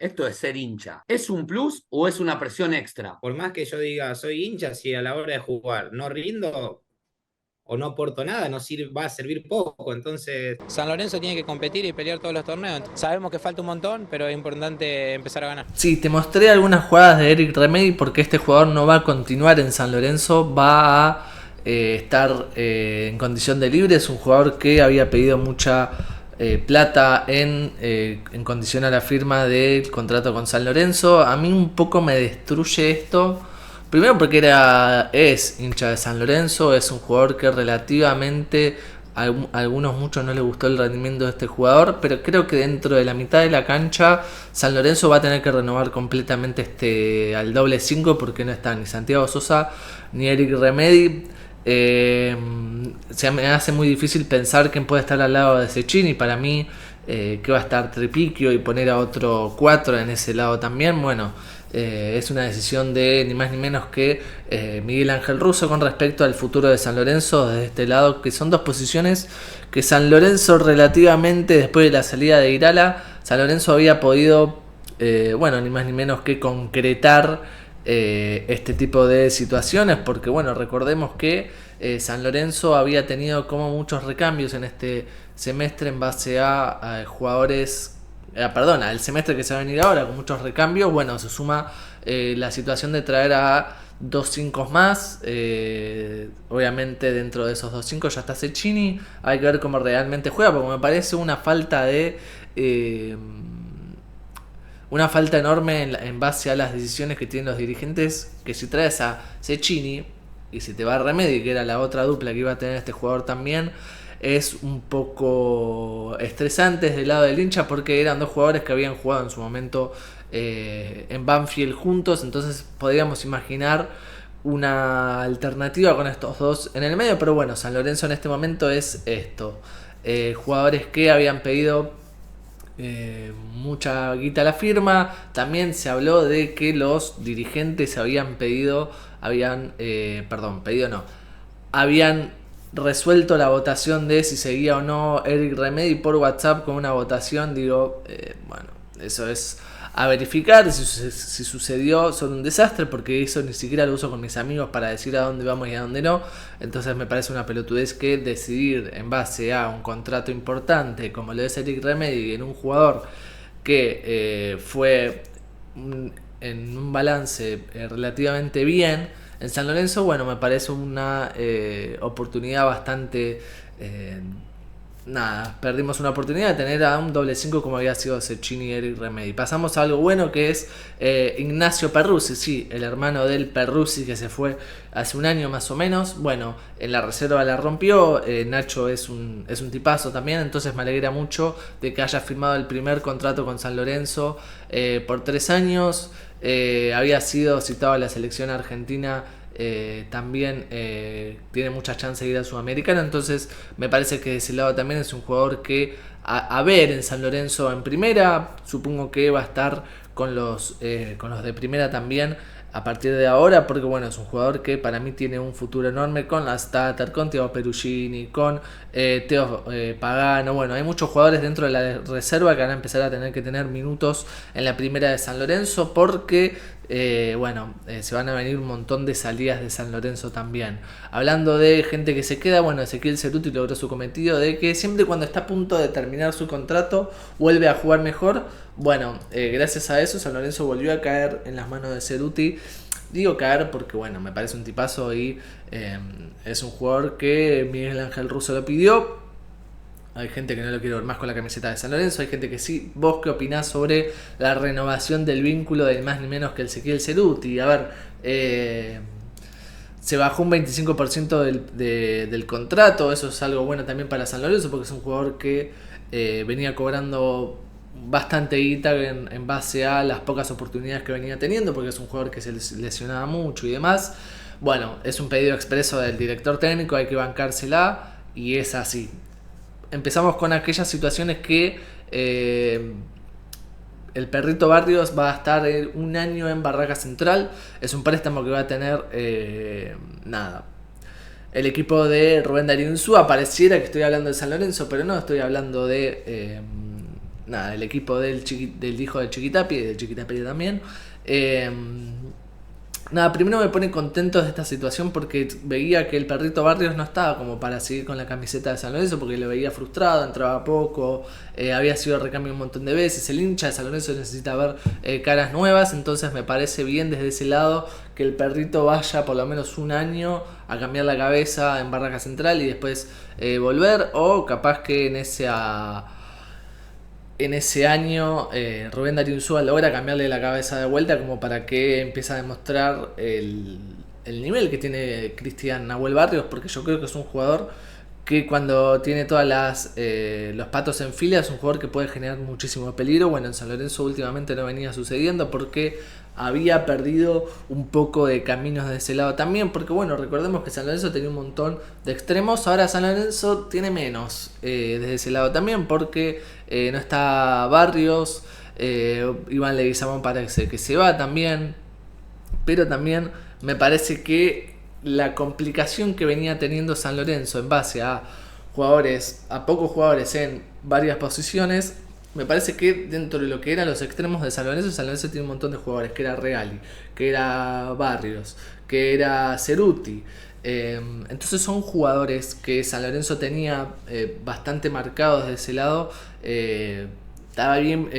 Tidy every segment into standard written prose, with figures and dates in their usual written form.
Esto es ser hincha. ¿Es un plus o es una presión extra? Por más que yo diga soy hincha, si a la hora de jugar no rindo o no aporto nada, no sirve, va a servir poco. Entonces, San Lorenzo tiene que competir y pelear todos los torneos. Sabemos que falta un montón, pero es importante empezar a ganar. Sí, te mostré algunas jugadas de Eric Remedy porque este jugador no va a continuar en San Lorenzo, va a estar en condición de libre. Es un jugador que había pedido mucha plata en condición a la firma del contrato con San Lorenzo. A mí un poco me destruye esto. Primero porque es hincha de San Lorenzo, es un jugador que relativamente a algunos muchos no les gustó el rendimiento de este jugador, pero creo que dentro de la mitad de la cancha San Lorenzo va a tener que renovar completamente al doble 5 porque no está ni Santiago Sosa ni Eric Remedy. Se me hace muy difícil pensar quién puede estar al lado de Cecchini. Para mí que va a estar Tripiquio y poner a otro 4 en ese lado también. Bueno, es una decisión de ni más ni menos que Miguel Ángel Russo con respecto al futuro de San Lorenzo desde este lado, que son dos posiciones que San Lorenzo relativamente después de la salida de Irala, San Lorenzo había podido, bueno, ni más ni menos que concretar este tipo de situaciones, porque bueno, recordemos que San Lorenzo había tenido como muchos recambios en este semestre en base a jugadores perdón, al semestre que se va a venir ahora con muchos recambios. Bueno, se suma la situación de traer a 2 5 más. Obviamente dentro de esos 2 5 ya está Cecchini. Hay que ver cómo realmente juega, porque me parece una falta enorme en base a las decisiones que tienen los dirigentes. Que si traes a Cecchini y si te va a Remedi, que era la otra dupla que iba a tener este jugador también, es un poco estresante desde el lado del hincha porque eran dos jugadores que habían jugado en su momento en Banfield juntos. Entonces podríamos imaginar una alternativa con estos dos en el medio, pero bueno, San Lorenzo en este momento es esto. Jugadores que habían pedido mucha guita a la firma. También se habló de que los dirigentes habían pedido, pedido no, habían resuelto la votación de si seguía o no Eric Remedy por WhatsApp con una votación. Digo, bueno, eso es a verificar. Si sucedió, son un desastre porque eso ni siquiera lo uso con mis amigos para decir a dónde vamos y a dónde no. Entonces me parece una pelotudez que decidir en base a un contrato importante como lo es Eric Remedy en un jugador que fue en un balance relativamente bien en San Lorenzo. Bueno, me parece una oportunidad bastante... nada, perdimos una oportunidad de tener a un doble 5 como había sido Cecchini y Eric Remedy. Pasamos a algo bueno que es Ignacio Perruzzi, sí, el hermano del Perruzzi que se fue hace un año más o menos. Bueno, en la reserva la rompió. Nacho es un tipazo también, entonces me alegra mucho de que haya firmado el primer contrato con San Lorenzo por 3 años. Había sido citado a la selección argentina. También tiene muchas chances de ir a Sudamericana. Entonces me parece que de ese lado también es un jugador que a ver en San Lorenzo en primera. Supongo que va a estar con los de primera también a partir de ahora, porque bueno, es un jugador que para mí tiene un futuro enorme con la Stater, con Teo Perugini, con Teo Pagano. Bueno, hay muchos jugadores dentro de la reserva que van a empezar a tener que tener minutos en la primera de San Lorenzo, porque se van a venir un montón de salidas de San Lorenzo también. Hablando de gente que se queda, bueno, Ezequiel Ceruti logró su cometido de que siempre cuando está a punto de terminar su contrato vuelve a jugar mejor. Bueno, gracias a eso San Lorenzo volvió a caer en las manos de Ceruti. Digo caer porque bueno, me parece un tipazo y es un jugador que Miguel Ángel Russo lo pidió. Hay gente que no lo quiere ver más con la camiseta de San Lorenzo, hay gente que sí. ¿Vos qué opinás sobre la renovación del vínculo de más ni menos que el Ezequiel Ceruti? A ver, se bajó un 25% del contrato. Eso es algo bueno también para San Lorenzo porque es un jugador que venía cobrando bastante guita en base a las pocas oportunidades que venía teniendo, porque es un jugador que se lesionaba mucho y demás. Bueno, es un pedido expreso del director técnico, hay que bancársela y es así. Empezamos con aquellas situaciones que el Perrito Barrios va a estar un año en Barraca Central. Es un préstamo que va a tener el equipo de Rubén Darío Insúa. Pareciera que estoy hablando de San Lorenzo, pero no, estoy hablando nada, el equipo del hijo del Chiquitapia y del Chiquitapia también. Nada, primero me pone contento de esta situación porque veía que el perrito Barrios no estaba como para seguir con la camiseta de San Lorenzo, porque lo veía frustrado, entraba poco, había sido recambio un montón de veces. El hincha de San Lorenzo necesita ver caras nuevas, entonces me parece bien desde ese lado que el perrito vaya por lo menos un año a cambiar la cabeza en Barraca Central y después volver, o capaz que en ese año Rubén Darío Insúa logra cambiarle la cabeza de vuelta como para que empiece a demostrar el nivel que tiene Cristian Nahuel Barrios, porque yo creo que es un jugador que cuando tiene todas los patos en fila es un jugador que puede generar muchísimo peligro. Bueno, en San Lorenzo últimamente no venía sucediendo porque había perdido un poco de caminos de ese lado también, porque bueno, recordemos que San Lorenzo tenía un montón de extremos, ahora San Lorenzo tiene menos desde ese lado también, porque no está Barrios, Iván Leguizamón parece que se va también, pero también me parece que la complicación que venía teniendo San Lorenzo en base a pocos jugadores en varias posiciones, me parece que dentro de lo que eran los extremos de San Lorenzo tiene un montón de jugadores, que era Reali, que era Barrios, que era Ceruti. Entonces son jugadores que San Lorenzo tenía bastante marcados de ese lado. Estaba bien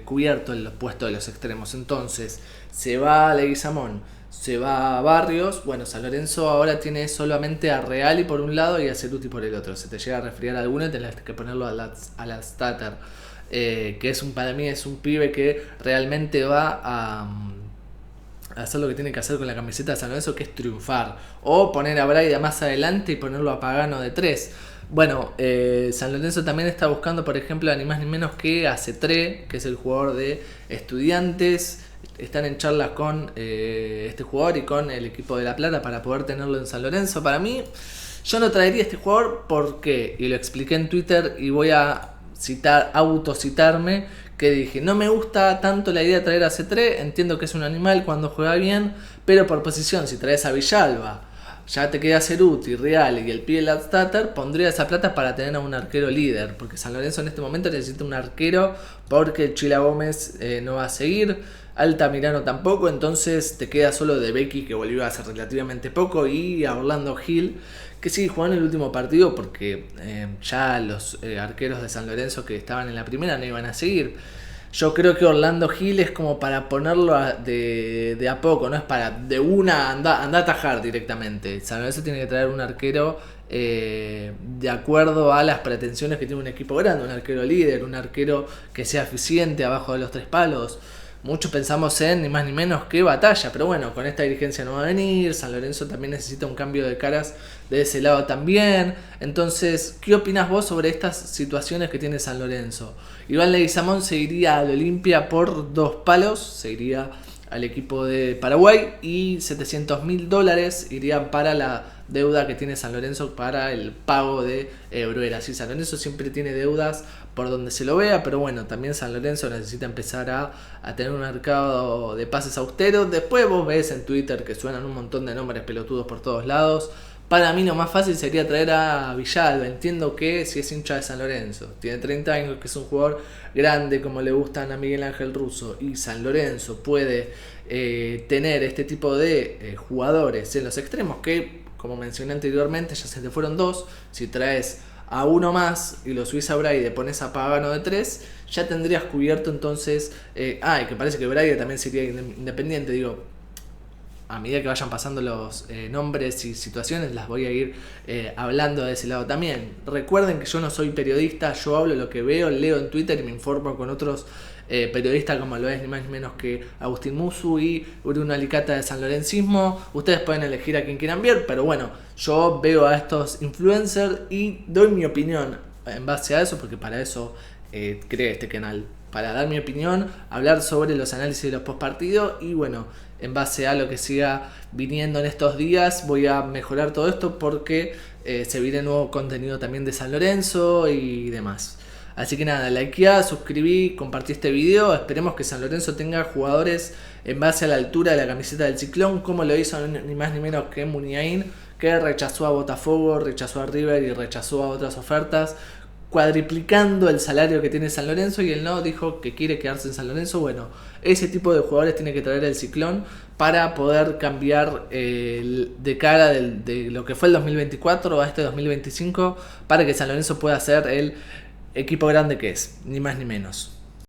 cubierto en los puestos de los extremos. Entonces se va Leguizamón, se va Barrios. Bueno, San Lorenzo ahora tiene solamente a Reali por un lado y a Ceruti por el otro. Se te llega a resfriar alguno y tenés que ponerlo a la starter. Que para mí es un pibe que realmente va a hacer lo que tiene que hacer con la camiseta de San Lorenzo, que es triunfar, o poner a Braida más adelante y ponerlo a Pagano de 3. Bueno, San Lorenzo también está buscando, por ejemplo, ni más ni menos que a Cetré, que es el jugador de Estudiantes. Están en charlas con este jugador y con el equipo de La Plata para poder tenerlo en San Lorenzo. Para mí, yo no traería a este jugador porque, y lo expliqué en Twitter y voy a autocitarme, que dije, no me gusta tanto la idea de traer a C3, entiendo que es un animal cuando juega bien, pero por posición, si traes a Villalba, ya te queda Ceruti, Real y el pibe Ladstatter, pondría esa plata para tener a un arquero líder, porque San Lorenzo en este momento necesita un arquero, porque Chila Gómez no va a seguir, Altamirano tampoco, entonces te queda solo de Becky, que volvió hace relativamente poco, y a Orlando Gil, que sí jugó en el último partido porque ya los arqueros de San Lorenzo que estaban en la primera no iban a seguir. Yo creo que Orlando Gil es como para ponerlo de a poco, no es para de una anda a atajar directamente. San Lorenzo tiene que traer un arquero de acuerdo a las pretensiones que tiene un equipo grande, un arquero líder, un arquero que sea eficiente abajo de los 3 palos. Muchos pensamos en ni más ni menos que Batalla, pero bueno, con esta dirigencia no va a venir. San Lorenzo también necesita un cambio de caras de ese lado también. Entonces, ¿qué opinas vos sobre estas situaciones que tiene San Lorenzo? Iván Leguizamón se iría al Olimpia por 2 palos, se iría al equipo de Paraguay, y $700.000 irían para la deuda que tiene San Lorenzo para el pago de Bruera. Sí, San Lorenzo siempre tiene deudas por donde se lo vea, pero bueno, también San Lorenzo necesita empezar a tener un mercado de pases austeros. Después vos ves en Twitter que suenan un montón de nombres pelotudos por todos lados. Para mí lo más fácil sería traer a Villalba. Entiendo que si es hincha de San Lorenzo, tiene 30 años, que es un jugador grande como le gustan a Miguel Ángel Russo, y San Lorenzo puede tener este tipo de jugadores en los extremos, que como mencioné anteriormente ya se te fueron 2. Si traes a uno más y lo subís a Braide, pones a Pagano de 3, ya tendrías cubierto entonces. Y que parece que Braide también sería independiente. Digo, a medida que vayan pasando los nombres y situaciones, las voy a ir hablando de ese lado también. Recuerden que yo no soy periodista, yo hablo lo que veo, leo en Twitter y me informo con otros periodistas, como lo es ni más ni menos que Agustín Musu y Bruno Alicata de San Lorencismo. Ustedes pueden elegir a quien quieran ver, pero bueno, yo veo a estos influencers y doy mi opinión en base a eso, porque para eso creé este canal, para dar mi opinión, hablar sobre los análisis de los postpartidos, y bueno, en base a lo que siga viniendo en estos días voy a mejorar todo esto, porque se viene nuevo contenido también de San Lorenzo y demás. Así que nada, likeá, suscribí, compartí este video. Esperemos que San Lorenzo tenga jugadores en base a la altura de la camiseta del Ciclón, como lo hizo ni más ni menos que Muniain, que rechazó a Botafogo, rechazó a River y rechazó a otras ofertas cuadriplicando el salario que tiene San Lorenzo, y él no, dijo que quiere quedarse en San Lorenzo. Bueno, ese tipo de jugadores tiene que traer el Ciclón para poder cambiar de cara de lo que fue el 2024 a este 2025, para que San Lorenzo pueda ser el equipo grande que es, ni más ni menos.